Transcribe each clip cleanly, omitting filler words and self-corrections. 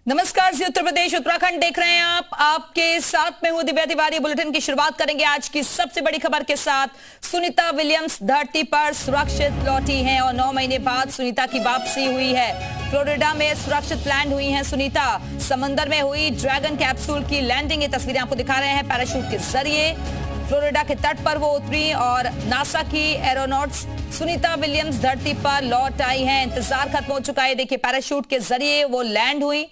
नमस्कार जी, उत्तर प्रदेश उत्तराखंड देख रहे हैं आप। आपके साथ में हूं दिव्या तिवारी। बुलेटिन की शुरुआत करेंगे आज की सबसे बड़ी खबर के साथ। सुनीता विलियम्स धरती पर सुरक्षित लौटी हैं और 9 महीने बाद सुनीता की वापसी हुई है। फ्लोरिडा में सुरक्षित लैंड हुई हैं सुनीता। समंदर में हुई ड्रैगन कैप्सूल की लैंडिंग, ये तस्वीरें आपको दिखा रहे हैं पैराशूट के जरिए। फ्लोरिडा के तट पर वो उतरी और नासा की एरोनॉट्स सुनीता विलियम्स धरती पर लौट आई हैं। इंतजार खत्म हो चुका है। देखिए, पैराशूट के जरिए वो लैंड हुई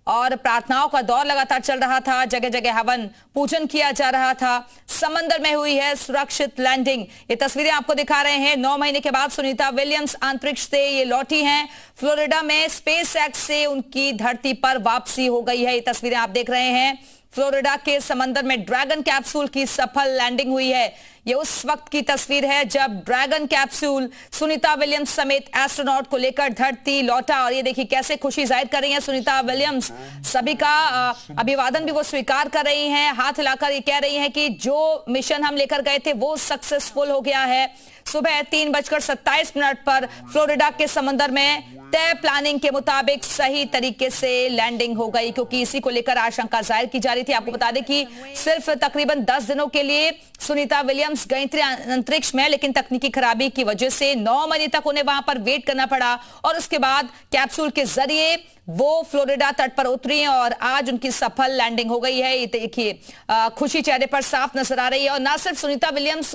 और प्रार्थनाओं का दौर लगातार चल रहा था। जगह जगह हवन पूजन किया जा रहा था। समंदर में हुई है सुरक्षित लैंडिंग। ये तस्वीरें आपको दिखा रहे हैं। 9 महीने के बाद सुनीता विलियम्स अंतरिक्ष से ये लौटी हैं। फ्लोरिडा में स्पेस एक्स से उनकी धरती पर वापसी हो गई है। ये तस्वीरें आप देख रहे हैं। फ्लोरिडा के समंदर में ड्रैगन कैप्सूल की सफल लैंडिंग हुई है। ये उस वक्त की तस्वीर है जब ड्रैगन कैप्सूल सुनीता विलियम्स समेत एस्ट्रोनॉट को लेकर धरती लौटा। और ये देखिए कैसे खुशी जाहिर कर रही हैं सुनीता विलियम्स। सभी का अभिवादन भी वो स्वीकार कर रही हैं। हाथ हिलाकर ये कह रही हैं कि जो मिशन हम लेकर गए थे वो सक्सेसफुल हो गया है। सुबह 3:27 पर फ्लोरिडा के समंदर में तय प्लानिंग के मुताबिक सही तरीके से लैंडिंग हो गई, क्योंकि इसी को लेकर आशंका जाहिर की जा रही थी। आपको बता दें कि सिर्फ तकरीबन 10 दिनों के लिए सुनीता विलियम्स गई थी अंतरिक्ष में, लेकिन तकनीकी खराबी की वजह से 9 महीने तक उन्हें वहां पर वेट करना पड़ा और उसके बाद कैप्सूल के जरिए वो फ्लोरिडा तट पर उतरी और आज उनकी सफल लैंडिंग हो गई है। ये देखिए खुशी चेहरे पर साफ नजर आ रही है। और ना सिर्फ सुनीता विलियम्स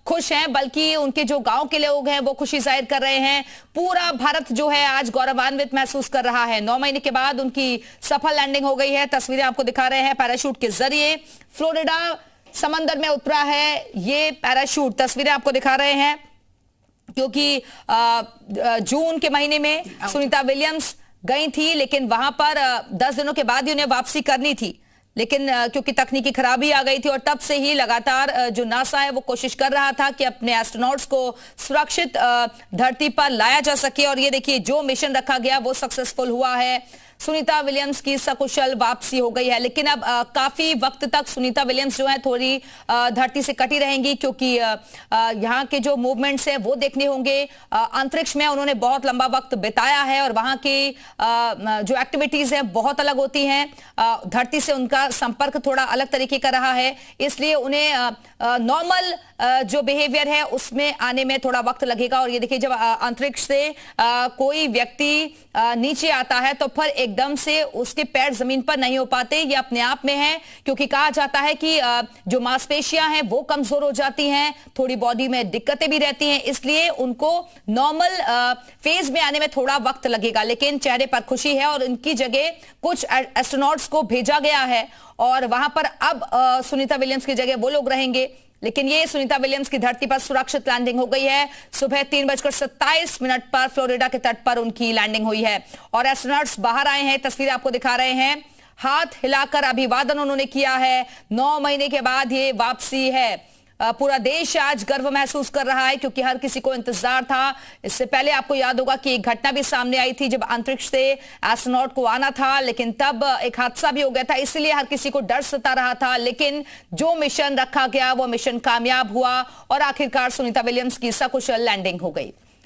खुश हैं, बल्कि उनके जो गांव के लोग हैं वो खुशी जाहिर कर रहे हैं। पूरा भारत जो है आज गौरवान्वित महसूस कर रहा है। 9 महीने के बाद उनकी सफल लैंडिंग हो गई है। तस्वीरें आपको दिखा रहे हैं पैराशूट के जरिए। फ्लोरिडा समंदर में उतरा है ये पैराशूट। तस्वीरें आपको दिखा रहे हैं क्योंकि जून के महीने में सुनीता विलियम्स गई थी, लेकिन वहां पर 10 दिनों के बाद ही उन्हें वापसी करनी थी, लेकिन क्योंकि तकनीकी खराबी आ गई थी और तब से ही लगातार जो नासा है वो कोशिश कर रहा था कि अपने एस्ट्रोनॉट्स को सुरक्षित धरती पर लाया जा सके। और ये देखिए जो मिशन रखा गया वो सक्सेसफुल हुआ है। सुनीता विलियम्स की सकुशल वापसी हो गई है। लेकिन अब काफी वक्त तक सुनीता विलियम्स जो है थोड़ी धरती से कटी रहेंगी, क्योंकि यहाँ के जो मूवमेंट्स है वो देखने होंगे। अंतरिक्ष में उन्होंने बहुत लंबा वक्त बिताया है और वहां की जो एक्टिविटीज है बहुत अलग होती हैं। धरती से उनका संपर्क थोड़ा अलग तरीके का रहा है, इसलिए उन्हें नॉर्मल जो बिहेवियर है उसमें आने में थोड़ा वक्त लगेगा। और ये देखिए जब अंतरिक्ष से कोई व्यक्ति नीचे आता है तो फिर एकदम से उसके पैर जमीन पर नहीं हो पाते। ये अपने आप में है, क्योंकि कहा जाता है कि जो मांसपेशियां हैं वो कमजोर हो जाती हैं, थोड़ी बॉडी में दिक्कतें भी रहती हैं, इसलिए उनको नॉर्मल फेज में आने में थोड़ा वक्त लगेगा। लेकिन चेहरे पर खुशी है और इनकी जगह कुछ एस्ट्रोनॉट्स को भेजा गया है और वहां पर अब सुनीता विलियम्स की जगह वो लोग रहेंगे। लेकिन ये सुनीता विलियम्स की धरती पर सुरक्षित लैंडिंग हो गई है। सुबह 3:27 पर फ्लोरिडा के तट पर उनकी लैंडिंग हुई है और एस्ट्रोनॉट्स बाहर आए हैं। तस्वीर आपको दिखा रहे हैं। हाथ हिलाकर अभिवादन उन्होंने किया है। 9 महीने के बाद ये वापसी है। पूरा देश आज गर्व महसूस कर रहा है, क्योंकि हर किसी को इंतजार था। इससे पहले आपको याद होगा कि एक घटना भी सामने आई थी जब अंतरिक्ष से एस्ट्रोनॉट को आना था, लेकिन तब एक हादसा भी हो गया था, इसलिए हर किसी को डर सता रहा था। लेकिन जो मिशन रखा गया वो मिशन कामयाब हुआ और आखिरकार सुनीता विलियम्स की सकुशल लैंडिंग हो गई।